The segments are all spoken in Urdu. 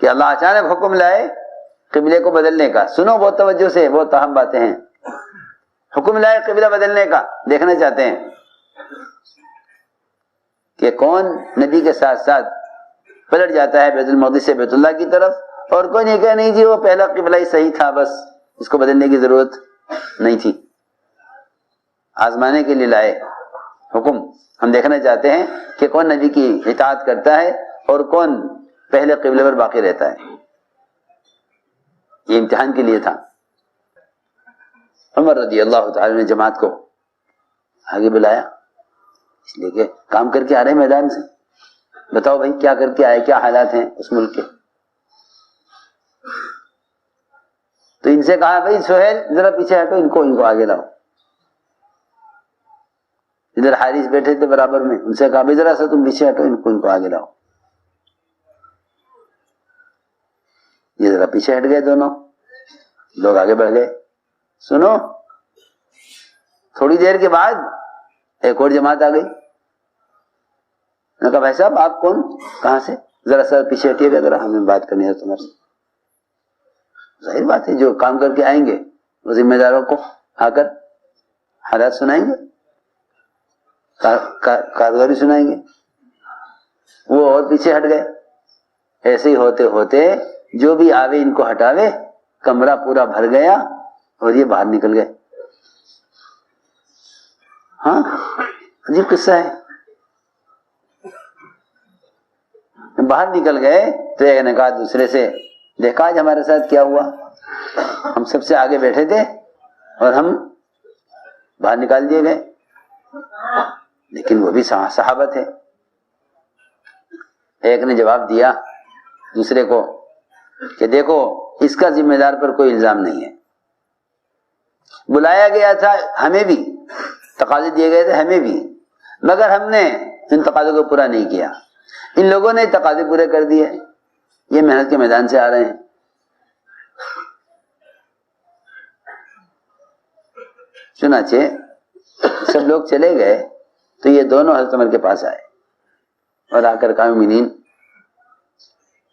کہ اللہ اچانک حکم لائے قبلے کو بدلنے کا. سنو بہت توجہ سے، بہت اہم باتیں ہیں. حکم لائے قبلہ بدلنے کا، دیکھنا چاہتے ہیں کہ کون نبی کے ساتھ ساتھ پلٹ جاتا ہے بیت المقدس سے بیت اللہ کی طرف، اور کوئی نہیں کہا نہیں جی وہ پہلا قبلہ ہی صحیح تھا، بس اس کو بدلنے کی ضرورت نہیں تھی. آزمانے کے لیے لائے حکم. ہم دیکھنا چاہتے ہیں کہ کون نبی کی اطاعت کرتا ہے اور کون پہلے قبلے پر باقی رہتا ہے. یہ امتحان کے لیے تھا. عمر رضی اللہ تعالی نے جماعت کو آگے بلایا، اس لیے کہ کام کر کے آ رہے میدان سے، بتاؤ بھائی کیا کر کے آئے، کیا حالات ہیں اس ملک کے. تو ان سے کہا بھائی سہیل ذرا پیچھے ہٹو، ان کو آگے لاؤ. ادھر حارث بیٹھے تھے برابر میں، ان سے کہا بھائی ذرا سا تم پیچھے ہٹو، ان کو آگے لاؤ. یہ ذرا پیچھے ہٹ گئے، دونوں لوگ آگے بڑھ گئے. سنو، تھوڑی دیر کے بعد ایک اور جماعت آ گئی. نے کہا بھائی صاحب آپ کون، کہاں سے، ذرا سا پیچھے ہٹیے گا، ذرا ہمیں بات کرنی ہے تمہارے سے. ظاہر بات ہے جو کام کر کے آئیں گے وہ ذمہ داروں کو آ کر حالات سنائیں گے، کارگاری سنائیں گے. وہ اور پیچھے ہٹ گئے. ایسے ہی ہوتے ہوتے جو بھی آوے ان کو ہٹاوے، کمرہ پورا بھر گیا اور یہ باہر نکل گئے. ہاں عجیب قصہ ہے. باہر نکل گئے تو ایک نے کہا دوسرے سے، دیکھا آج ہمارے ساتھ کیا ہوا، ہم سب سے آگے بیٹھے تھے اور ہم باہر نکال دیے گئے. لیکن وہ بھی صحابہ تھے. ایک نے جواب دیا دوسرے کو کہ دیکھو اس کا ذمہ دار پر کوئی الزام نہیں ہے. بلایا گیا تھا ہمیں بھی، تقاضے دیے گئے تھے ہمیں بھی، مگر ہم نے ان تقاضوں کو پورا نہیں کیا. ان لوگوں نے تقاضے پورے کر دیے، یہ محنت کے میدان سے آ رہے ہیں. چنانچہ سب لوگ چلے گئے تو یہ دونوں حضرت عمر کے پاس آئے اور آ کر کہا مومنین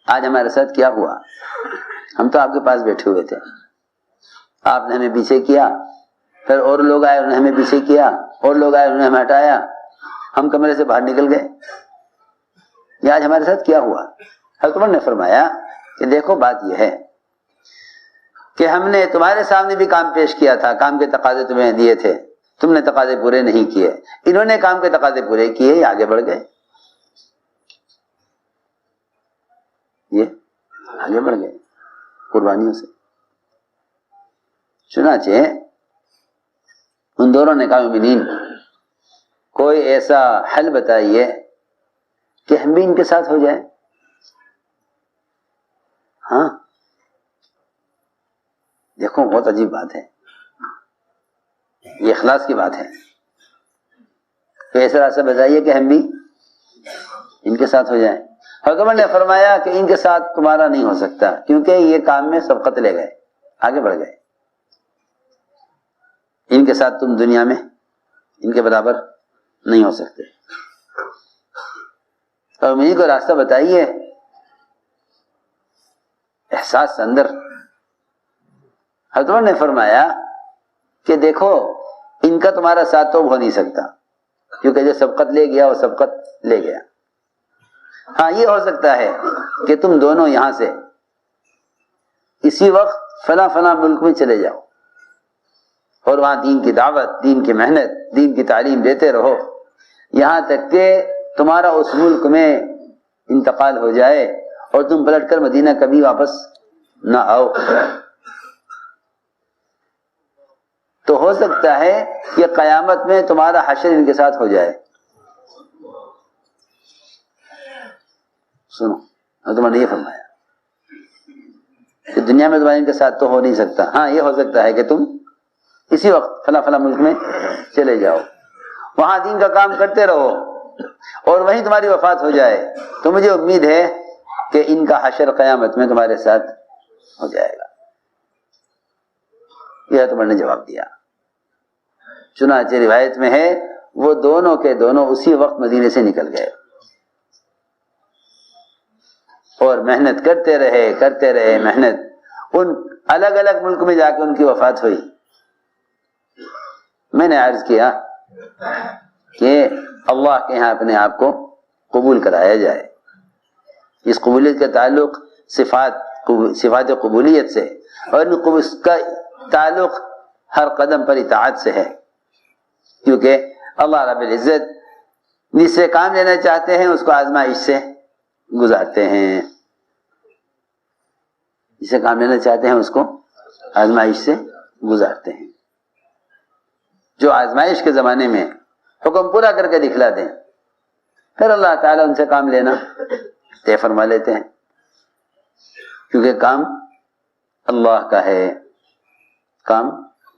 آج ہمارے ساتھ کیا ہوا. ہم تو آپ کے پاس بیٹھے ہوئے تھے، آپ نے ہمیں پیچھے کیا، پھر اور لوگ آئے انہوں نے ہمیں پیچھے کیا، اور لوگ آئے انہوں نے ہمیں ہٹایا، ہم کمرے سے باہر نکل گئے. یہ آج ہمارے ساتھ کیا ہوا. حضرت عمر نے فرمایا کہ دیکھو بات یہ ہے کہ ہم نے تمہارے سامنے بھی کام پیش کیا تھا، کام کے تقاضے تمہیں دیے تھے، تم نے تقاضے پورے نہیں کیے. انہوں نے کام کے تقاضے پورے کیے، یہ آگے بڑھ گئے، یہ آگے بڑھ گئے قربانیوں سے. چنانچہ ان دونوں نے کہا مومنین کوئی ایسا حل بتائیے کہ ہم بھی ان کے ساتھ ہو جائیں. ہاں دیکھو بہت عجیب بات ہے، یہ اخلاص کی بات ہے. تو ایسا راستہ بتائیے کہ ہم بھی ان کے ساتھ ہو جائیں. حضرت عمر نے فرمایا کہ ان کے ساتھ تمہارا نہیں ہو سکتا، کیونکہ یہ کام میں سبقت لے گئے، آگے بڑھ گئے. ان کے ساتھ تم دنیا میں ان کے برابر نہیں ہو سکتے. اور مجھے کو راستہ بتائیے. احساس اندر حضرت عمر نے فرمایا کہ دیکھو ان کا تمہارا ساتھ تو ہو نہیں سکتا، کیونکہ جو سبقت لے گیا وہ سبقت لے گیا. ہاں یہ ہو سکتا ہے کہ تم دونوں یہاں سے اسی وقت فلاں فلاں ملک میں چلے جاؤ اور وہاں دین کی دعوت، دین کی محنت، دین کی تعلیم دیتے رہو یہاں تک کہ تمہارا اس ملک میں انتقال ہو جائے اور تم پلٹ کر مدینہ کبھی واپس نہ آؤ. تو ہو سکتا ہے کہ قیامت میں تمہارا حشر ان کے ساتھ ہو جائے. سنو تمہیں نے یہ فرمایا کہ دنیا میں تمہارے ان کے ساتھ تو ہو نہیں سکتا. ہاں یہ ہو سکتا ہے کہ تم اسی وقت فلاں فلاں ملک میں چلے جاؤ، وہاں دین کا کام کرتے رہو اور وہیں تمہاری وفات ہو جائے. تو مجھے امید ہے کہ ان کا حشر قیامت میں تمہارے ساتھ ہو جائے گا. یہ تمہیں نے جواب دیا. چنانچہ روایت میں ہے وہ دونوں کے دونوں اسی وقت مدینے سے نکل گئے. اور محنت کرتے رہے محنت. ان الگ الگ ملک میں جا کے ان کی وفات ہوئی. میں نے عرض کیا کہ اللہ کے یہاں اپنے آپ کو قبول کرایا جائے. اس قبولیت کا تعلق صفات قبولیت سے، اور اس کا تعلق ہر قدم پر اطاعت سے ہے. کیونکہ اللہ رب العزت جس سے کام لینا چاہتے ہیں اس کو آزمائش سے گزارتے ہیں. جسے کام لینا چاہتے ہیں اس کو آزمائش سے گزارتے ہیں. جو آزمائش کے زمانے میں حکم پورا کر کے دکھلا دیں، پھر اللہ تعالیٰ ان سے کام لینا طے فرما لیتے ہیں. کیونکہ کام اللہ کا ہے، کام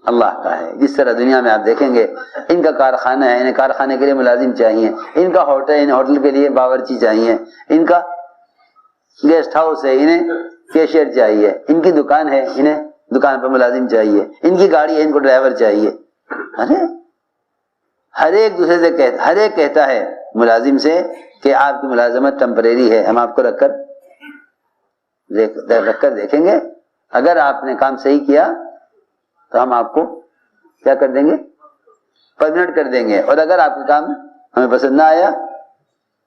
اللہ کا ہے. جس طرح دنیا میں آپ دیکھیں گے ان کا کارخانہ ہے، انہیں کارخانے کے لیے ملازم چاہیے، ان کا ہوٹل ہے، انہیں ہوٹل کے لیے باورچی چاہیے، ان کا گیسٹ ہاؤس ہے، انہیں کیشیئر چاہیے، ان کی دکان ہے، انہیں دکان پر ملازم چاہیے، ان کی گاڑی ہے، ان کو ڈرائیور چاہیے. ارے ہر ایک دوسرے سے ہر ایک کہتا ہے ملازم سے کہ آپ کی ملازمت ٹیمپریری ہے، ہم آپ کو رکھ کر دیکھیں گے، اگر آپ نے کام صحیح کیا تو ہم آپ کو کیا کر دیں گے، پرمنٹ کر دیں گے، اور اگر آپ کا کام ہمیں پسند نہ آیا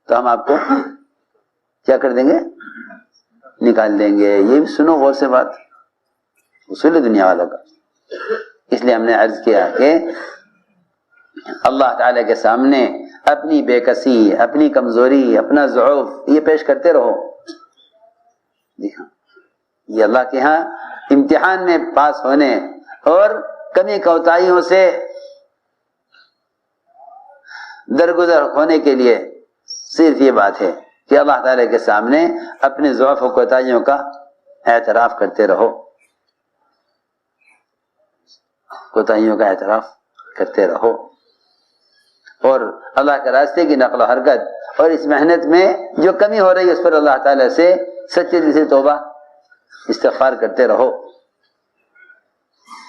تو ہم آپ کو کیا کر دیں گے، نکال دیں گے. یہ بھی سنو غور سے بات، اصول دنیا والوں کا. اس لیے ہم نے عرض کیا کہ اللہ تعالی کے سامنے اپنی بے کسی، اپنی کمزوری، اپنا ضعف یہ پیش کرتے رہو. یہ اللہ کے ہاں امتحان میں پاس ہونے اور کمی کوتاہیوں سے درگزر ہونے کے لیے صرف یہ بات ہے کہ اللہ تعالی کے سامنے اپنے ضعف و کوتاہیوں کا اعتراف کرتے رہو، کوتاہیوں کا اعتراف کرتے رہو، اور اللہ کے راستے کی نقل و حرکت اور اس محنت میں جو کمی ہو رہی ہے اس پر اللہ تعالی سے سچے دل سے توبہ استغفار کرتے رہو.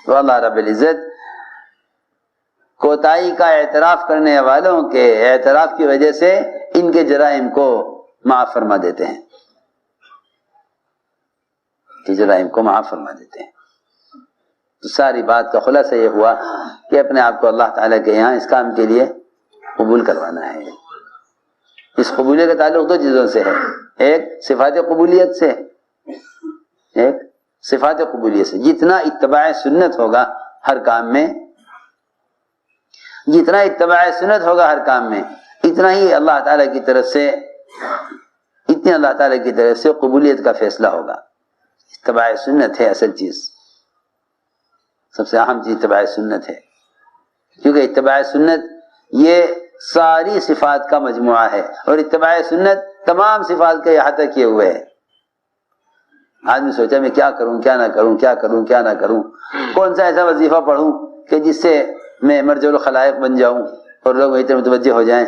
تو اللہ رب العزت کوتاہی کا اعتراف کرنے والوں کے اعتراف کی وجہ سے ان کے جرائم کو معاف فرما دیتے ہیں، کہ جرائم کو معاف فرما دیتے ہیں. تو ساری بات کا خلاصہ یہ ہوا کہ اپنے آپ کو اللہ تعالیٰ کے یہاں اس کام کے لیے قبول کروانا ہے. اس قبولیت کا تعلق دو چیزوں سے ہے، ایک صفات قبولیت سے، ایک صفات قبولیت سے. جتنا اتباع سنت ہوگا ہر کام میں، جتنا اتباع سنت ہوگا ہر کام میں، اتنا ہی اللہ تعالیٰ کی طرف سے، اتنی اللہ تعالیٰ کی طرف سے قبولیت کا فیصلہ ہوگا. اتباع سنت ہے اصل چیز، سب سے اہم چیز اتباع سنت ہے. کیونکہ اتباع سنت یہ ساری صفات کا مجموعہ ہے، اور اتباع سنت تمام صفات کا احاطہ کیے ہوئے ہے. آدمی سوچا میں کیا کروں، کیا نہ کروں، کیا کروں، کیا نہ کروں، کون سا ایسا وظیفہ پڑھوں کہ جس سے میں مرجع الخلائق بن جاؤں اور لوگ میری طرف متوجہ ہو جائیں.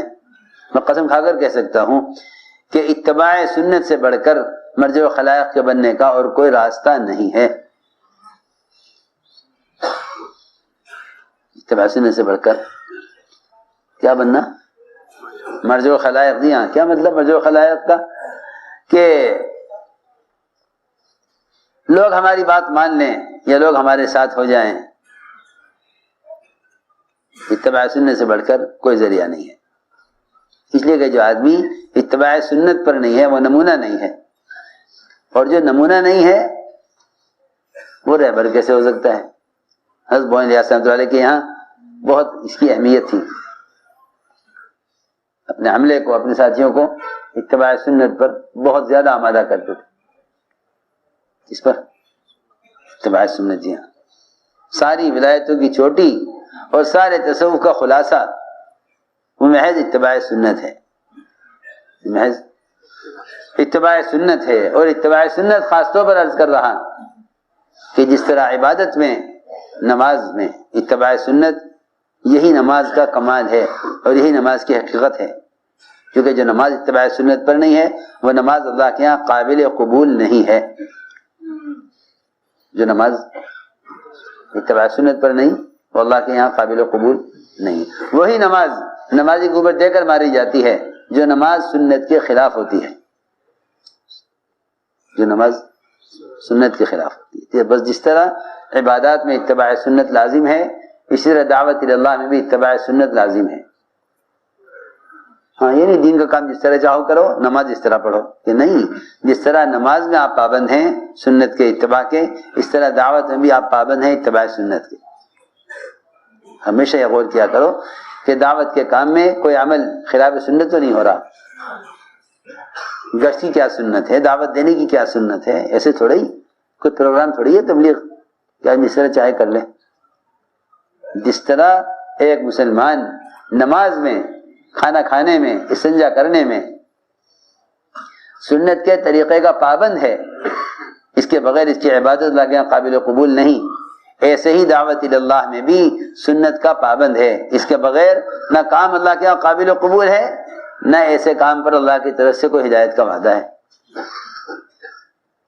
میں قسم کھا کر کہہ سکتا ہوں کہ اتباع سنت سے بڑھ کر مرجع الخلائق کے بننے کا اور کوئی راستہ نہیں ہے. اتباع سنت سے بڑھ کر کیا بننا، مرجع الخلائق. جی ہاں، کیا مطلب مرجع الخلائق کا؟ کہ لوگ ہماری بات مان لیں یا لوگ ہمارے ساتھ ہو جائیں. اتباع سنت سے بڑھ کر کوئی ذریعہ نہیں ہے. اس لیے کہ جو آدمی اتباع سنت پر نہیں ہے وہ نمونہ نہیں ہے، اور جو نمونہ نہیں ہے وہ رہبر کیسے ہو سکتا ہے. حضرت بوئن الیاس رحمۃ اللہ علیہ کے یہاں بہت اس کی اہمیت تھی. اپنے عملے کو، اپنے ساتھیوں کو اتباع سنت پر بہت زیادہ آمادہ کرتے تھے. اس پر اتباع سنت. جی ہاں، ساری ولایتوں کی چوٹی اور سارے تصوف کا خلاصہ وہ محض اتباع سنت ہے، محض اتباع سنت ہے. اور اتباع سنت خاص طور پر عرض کر رہا کہ جس طرح عبادت میں، نماز میں اتباع سنت، یہی نماز کا کمال ہے اور یہی نماز کی حقیقت ہے. کیونکہ جو نماز اتباع سنت پر نہیں ہے وہ نماز اللہ کے یہاں قابل قبول نہیں ہے. جو نماز اتباع سنت پر نہیں وہ اللہ کے یہاں قابل قبول نہیں. وہی نماز نمازی کے اوپر دے کر ماری جاتی ہے جو نماز سنت کے خلاف ہوتی ہے. جو نماز سنت کے خلاف ہوتی ہے. بس جس طرح عبادات میں اتباع سنت لازم ہے اسی طرح دعوت اللہ میں بھی اتباع سنت لازم ہے. ہاں یہ نہیں دین کا کام جس طرح چاہو کرو نماز اس طرح پڑھو، کہ نہیں، جس طرح نماز میں آپ پابند ہیں سنت کے اتباع کے، اس طرح دعوت میں بھی آپ پابند ہیں اتباع سنت کے. ہمیشہ یہ غور کیا کرو کہ دعوت کے کام میں کوئی عمل خلاف سنت تو نہیں ہو رہا. گشت کی کیا سنت ہے، دعوت دینے کی کیا سنت ہے، ایسے تھوڑا ہی کوئی پروگرام تھوڑی ہے تبلیغ کیا جس طرح چاہے کر لیں. جس طرح ایک مسلمان نماز میں، کھانا کھانے میں، استنجا کرنے میں سنت کے طریقے کا پابند ہے، اس کے بغیر اس کی عبادت اللہ کے یہاں قابل قبول نہیں، ایسے ہی دعوت اللہ میں بھی سنت کا پابند ہے، اس کے بغیر نہ کام اللہ کے یہاں قابل قبول ہے نہ ایسے کام پر اللہ کی طرف سے کوئی ہدایت کا وعدہ ہے.